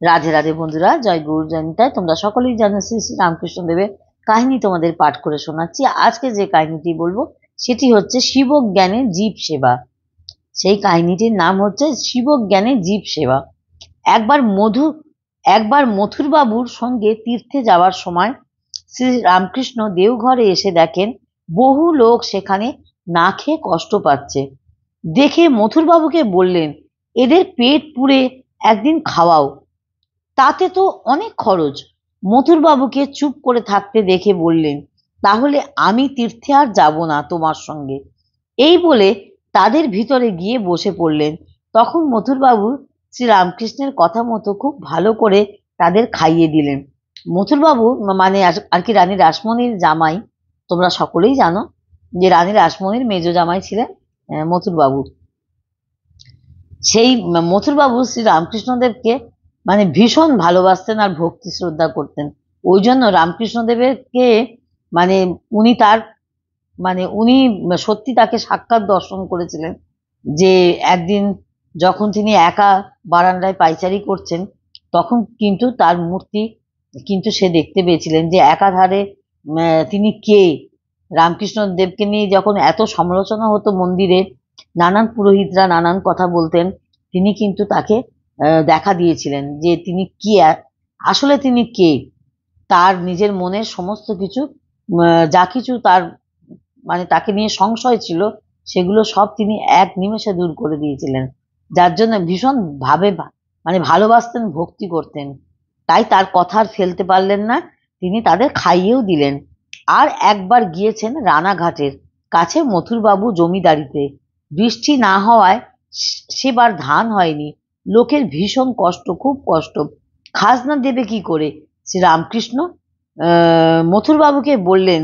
রাধে রাধে বন্ধুরা, জয় গুরু জয়ন্তায়। তোমরা সকলেই জানো শ্রী শ্রী রামকৃষ্ণ দেবের কাহিনী তোমাদের পাঠ করে শোনাচ্ছি। আজকে যে কাহিনীটি বলবো সেটি হচ্ছে শিবজ্ঞানে জীব সেবা। সেই কাহিনীটির নাম হচ্ছে শিবজ্ঞানে জীব সেবা। একবার মথুর বাবুর সঙ্গে তীর্থে যাওয়ার সময় শ্রী রামকৃষ্ণ দেওঘরে এসে দেখেন বহু লোক সেখানে না খেয়ে কষ্ট পাচ্ছে। দেখে মথুর বাবুকে বললেন, এদের পেট পুড়ে একদিন খাওয়াও, তাতে তো অনেক খরচ। মথুর বাবুকে চুপ করে থাকতে দেখে বললেন, তাহলে আমি তীর্থে আর যাব না তোমার সঙ্গে। এই বলে তাদের ভিতরে গিয়ে বসে পড়লেন। তখন মথুর বাবু শ্রী রামকৃষ্ণের কথা মতো খুব ভালো করে তাদের খাইয়ে দিলেন। মথুর বাবু মানে আর কি রানী রাসমণির জামাই। তোমরা সকলেই জানো যে রানী রাসমণির মেজ জামাই ছিলেন মথুর বাবু। সেই মথুর বাবু শ্রী রামকৃষ্ণদেবকে মানে ভীষণ ভালোবাসতেন আর ভক্তি শ্রদ্ধা করতেন। ওই জন্য রামকৃষ্ণদেবকে মানে উনি তার উনি সত্যি তাকে সাক্ষাৎ দর্শন করেছিলেন। যে একদিন যখন তিনি একা বারান্দায় পায়চারি করছেন, তখন কিন্তু তার মূর্তি কিন্তু সে দেখতে পেয়েছিলেন যে একাধারে তিনি কে। রামকৃষ্ণ দেবকে নিয়ে যখন এত সমালোচনা হতো মন্দিরে, নানান পুরোহিতরা নানান কথা বলতেন, তিনি কিন্তু তাকে দেখা দিয়েছিলেন যে তিনি কি, আসলে তিনি কে। তার নিজের মনের সমস্ত কিছু যা কিছু তার তাকে নিয়ে সংশয় ছিল, সেগুলো সব তিনি এক নিমেষে দূর করে দিয়েছিলেন। যার জন্য ভীষণ ভাবে ভালোবাসতেন, ভক্তি করতেন। তাই তার কথা আর ফেলতে পারলেন না, তিনি তাদের খাইয়েও দিলেন। আর একবার গিয়েছেন রানাঘাটের কাছে মথুরবাবু জমিদারিতে। বৃষ্টি না হওয়ায় সেবার ধান হয়নি। লোকের ভীষণ কষ্ট, খুব কষ্ট। খাজনা দেবে কি করে? শ্রী রামকৃষ্ণ মথুরবাবুকে বললেন,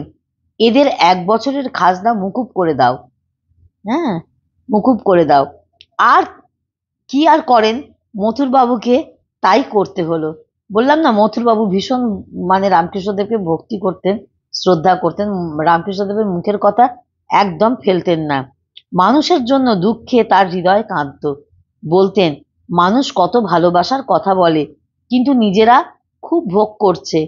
এদের 1 বছরের খাজনা মুকুব করে দাও। হ্যাঁ, মুকুব করে দাও। আর কি আর করেন, মথুর বাবুকে তাই করতে হলো। বললাম না, মথুর বাবু ভীষণ রামকৃষ্ণদেবকে ভক্তি করতেন, শ্রদ্ধা করতেন। রামকৃষ্ণদেবের মুখের কথা একদম ফেলতেন না। মানুষের জন্য দুঃখে তার হৃদয় কাঁদত। বলতেন, মানুষ কত ভালোবাসার কথা বলে, কিন্তু নিজেরা খুব ভোগ করছে,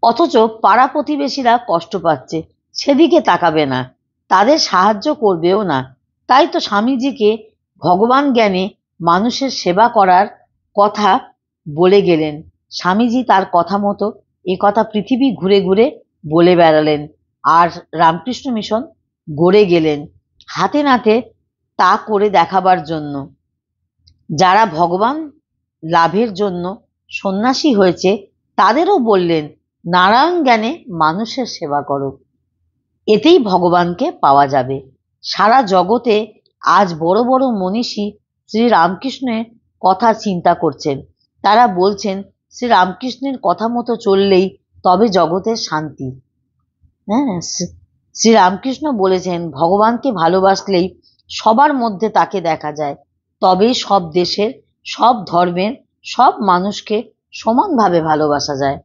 অথচ পাড়া প্রতিবেশীরা কষ্ট পাচ্ছে, সেদিকে তাকাবে না, তাদের সাহায্য করবেও না। তাই তো স্বামীজিকে ভগবান জ্ঞানে মানুষের সেবা করার কথা বলে গেলেন। স্বামীজি তার কথা মতো এ কথা পৃথিবী ঘুরে ঘুরে বলে বেড়ালেন, আর রামকৃষ্ণ মিশন গড়ে গেলেন হাতে নাতে তা করে দেখাবার জন্য। যারা ভগবান লাভের জন্য সন্ন্যাসী হয়েছে, তাদেরও বললেন, নারায়ণ জ্ঞানে মানুষের সেবা করো, এতেই ভগবানকে পাওয়া যাবে। সারা জগতে আজ বড় বড় মনীষী শ্রী রামকৃষ্ণের কথা চিন্তা করছেন। তারা বলছেন, শ্রী রামকৃষ্ণের কথা মতো চললেই তবে জগতের শান্তি। হ্যাঁ, শ্রী রামকৃষ্ণ বলেছেন, ভগবানকে ভালোবাসলেই সবার মধ্যে তাকে দেখা যায়, তবেই সব দেশের, সব ধর্মের, সব মানুষকে সমানভাবে ভালোবাসা যায়।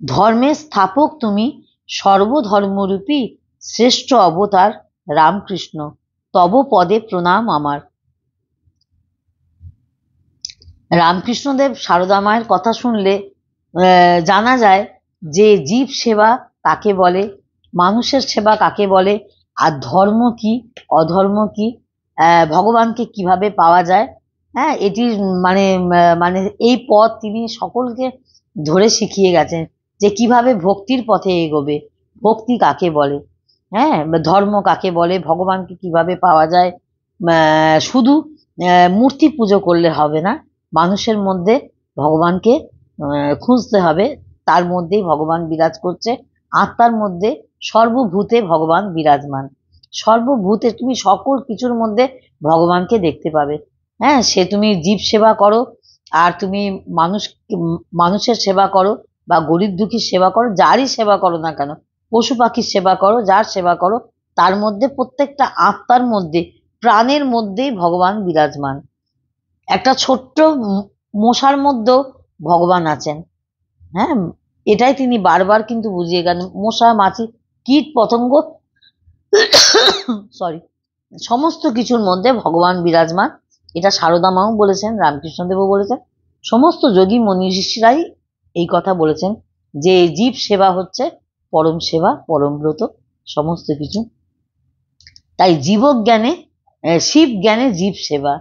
ধর্মের স্থাপক তুমি, সর্বধর্মরূপী শ্রেষ্ঠ অবতার রামকৃষ্ণ, তব পদে প্রণাম আমার। রামকৃষ্ণদেব সারদা মায়ের কথা শুনলে জানা যায় যে জীব সেবা কাকে বলে, মানুষের সেবা কাকে বলে, আর ধর্ম কি, অধর্ম কি, ভগবানকে কিভাবে পাওয়া যায়। হ্যাঁ, এটির এই পথ তিনি সকলকে ধরে শিখিয়ে গেছেন যে কিভাবে ভক্তির পথে এগোবে, ভক্তি কাকে বলে, হ্যাঁ, ধর্ম কাকে বলে, ভগবানকে কিভাবে পাওয়া যায়। শুধু মূর্তি পুজো করলে হবে না, মানুষের মধ্যে ভগবানকে খুঁজতে হবে। তার মধ্যেই ভগবান বিরাজ করছে, আত্মার মধ্যে সর্বভূতে ভগবান বিরাজমান। সর্বভূতে তুমি সকল কিছুর মধ্যে ভগবানকে দেখতে পাবে। হ্যাঁ, সে তুমি জীব সেবা করো, আর তুমি মানুষের সেবা করো, বা গরিব দুঃখীর সেবা করো, যারই সেবা করো না কেন, পশু পাখির সেবা করো, যার সেবা করো, তার মধ্যে প্রত্যেকটা আত্মার মধ্যে, প্রাণের মধ্যেই ভগবান বিরাজমান। একটা ছোট্ট মশার মধ্যেও ভগবান আছেন। হ্যাঁ, এটাই তিনি বারবার কিন্তু বুঝিয়ে গেলেন। মশা, মাছি, কীট পতঙ্গ, সরি, সমস্ত কিছুর মধ্যে ভগবান বিরাজমান, এটা সারদা মাও বলেছেন, রামকৃষ্ণদেবও বলেছেন, সমস্ত যোগী মনীষীরাই এই কথা বলেছেন যে জীব সেবা হচ্ছে পরম সেবা, পরম ব্রত, সমস্ত কিছু। তাই জীবজ্ঞানে শিব জ্ঞানে জীব সেবা।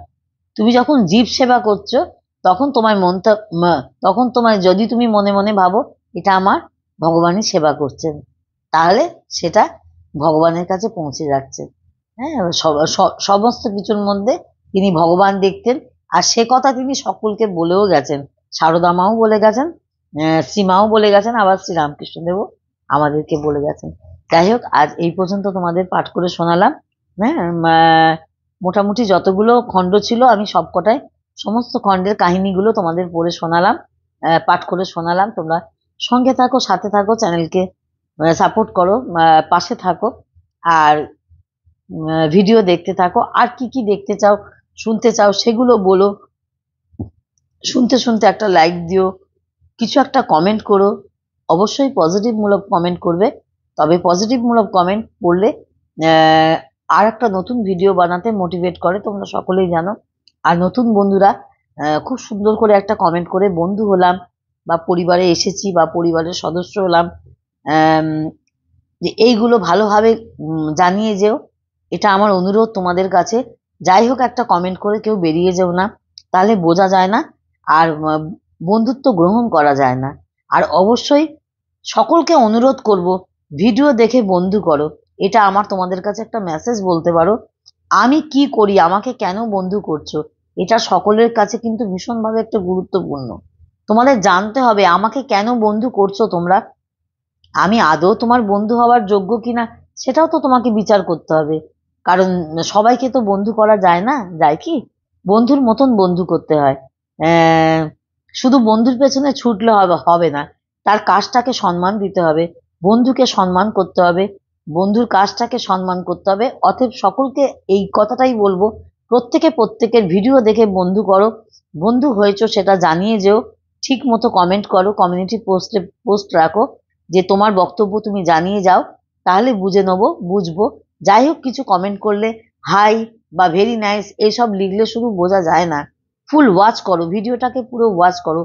তুমি যখন জীব সেবা করছো তখন তোমার মনটা তখন তোমার যদি তুমি মনে মনে ভাবো এটা আমার ভগবানই সেবা করছেন, তাহলে সেটা ভগবানের কাছে পৌঁছে যাচ্ছে। হ্যাঁ, সমস্ত কিছুর মধ্যে তিনি ভগবান দেখতেন, আর সে কথা তিনি সকলকে বলেও গেছেন। সারদা মাও বলে গেছেন, শ্রীমাও বলে গেছেন, আবার শ্রী রামকৃষ্ণদেবও আমাদেরকে বলে গেছেন। যাই হোক, আজ এই পর্যন্ত তোমাদের পাঠ করে শোনালাম। হ্যাঁ, মোটামুটি যতগুলো খণ্ড ছিল আমি সবকটাই সমস্ত খণ্ডের কাহিনীগুলো তোমাদের পড়ে শোনালাম, পাঠ করে শোনালাম। তোমরা সঙ্গে থাকো, সাথে থাকো, চ্যানেলকে সাপোর্ট করো, পাশে থাকো, আর ভিডিও দেখতে থাকো। আর কি কি দেখতে চাও, শুনতে চাও, সেগুলো বলো। শুনতে শুনতে একটা লাইক দিও, কিছু একটা কমেন্ট করো, অবশ্যই পজিটিভ মূলক কমেন্ট করবে। তবে পজিটিভ মূলক কমেন্ট করলে আর একটা নতুন ভিডিও বানাতে মোটিভেট করে, তোমরা সকলেই জানো। আর নতুন বন্ধুরা খুব সুন্দর করে একটা কমেন্ট করে বন্ধু হলাম, বা পরিবারে এসেছি, বা পরিবারের সদস্য হলাম, যে এইগুলো ভালোভাবে জানিয়ে যেও, এটা আমার অনুরোধ তোমাদের কাছে। যাই হোক, একটা কমেন্ট করে কেউ বেরিয়ে যেও না, তাহলে বোঝা যায় না, আর বন্ধুত্ব গ্রহণ করা যায় না। আর অবশ্যই সকলকে অনুরোধ করব, ভিডিও দেখে বন্ধু করো। এটা আমার তোমাদের কাছে একটা মেসেজ বলতে পারো। আমি কি করি, আমাকে কেন বন্ধু করছো, এটা সকলের কাছে কিন্তু ভীষণভাবে একটা গুরুত্বপূর্ণ। তোমাদের জানতে হবে আমাকে কেন বন্ধু করছো তোমরা, আমি আদৌ তোমার বন্ধু হওয়ার যোগ্য কিনা সেটাও তো তোমাকে বিচার করতে হবে। কারণ সবাইকে তো বন্ধু করা যায় না, যায় কি? বন্ধুর মতন বন্ধু করতে হয়। শুধু বন্ধুর পেছনে ছুটলে হবে না, তার কাজটাকে সম্মান দিতে হবে, বন্ধুকে সম্মান করতে হবে, বন্ধুর কাজটাকে সম্মান করতে হবে। অতএব সকলকে এই কথাটাই বলবো, প্রত্যেকে প্রত্যেকের ভিডিও দেখে বন্ধু করো। বন্ধু হয়েছো সেটা জানিয়ে যেও, ঠিক মতো কমেন্ট করো, কমিউনিটি পোস্ট রাখো, যে তোমার বক্তব্য তুমি জানিয়ে যাও, তাহলে বুঝে নেবো, বুঝবো। যাই হোক, কিছু কমেন্ট করলে হাই বা ভেরি নাইস এইসব লিখলে শুধু বোঝা যায় না। ফুল ওয়াচ করো, ভিডিওটাকে পুরো ওয়াচ করো।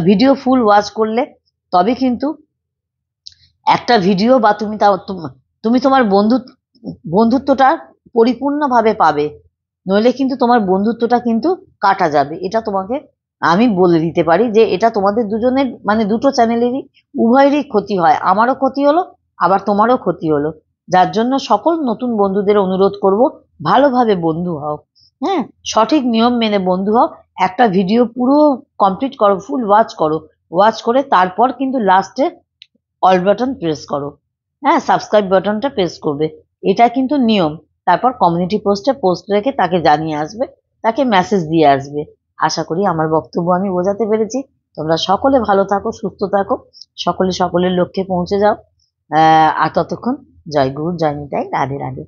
ভিডিও ফুল ওয়াচ করলে তবে কিন্তু একটা ভিডিও বা তুমি তোমার বন্ধুত্বটা পরিপূর্ণভাবে পাবে, নইলে কিন্তু তোমার বন্ধুত্বটা কিন্তু কাটা যাবে। এটা তোমাকে আমি বলে দিতে পারি যে এটা তোমাদের দুজনের মানে দুটো চ্যানেলেরই উভয়েরই ক্ষতি হয়, আমারও ক্ষতি হলো, আবার তোমারও ক্ষতি হলো। যার জন্য সকল নতুন বন্ধুদের অনুরোধ করব, ভালোভাবে বন্ধু হও। হ্যাঁ, সঠিক নিয়ম মেনে বন্ধু হও। একটা ভিডিও পুরো কমপ্লিট করো, ফুল ওয়াচ করো, ওয়াচ করে তারপর কিন্তু লাস্টে অল বাটন প্রেস করো। হ্যাঁ, সাবস্ক্রাইব বাটনটা প্রেস করবে, এটা কিন্তু নিয়ম। তারপর কমিউনিটি পোস্টে পোস্ট রেখে তাকে জানিয়ে আসবে, তাকে মেসেজ দিয়ে আসবে। আশা করি আমার বক্তব্য আমি বোঝাতে পেরেছি। তোমরা সকলে ভালো থাকো, সুস্থ থাকো, সকলে সকলের লক্ষ্যে পৌঁছে যাও। আর ততক্ষণ জয় গুরু, জয় নিতাই, রাধে রাধে।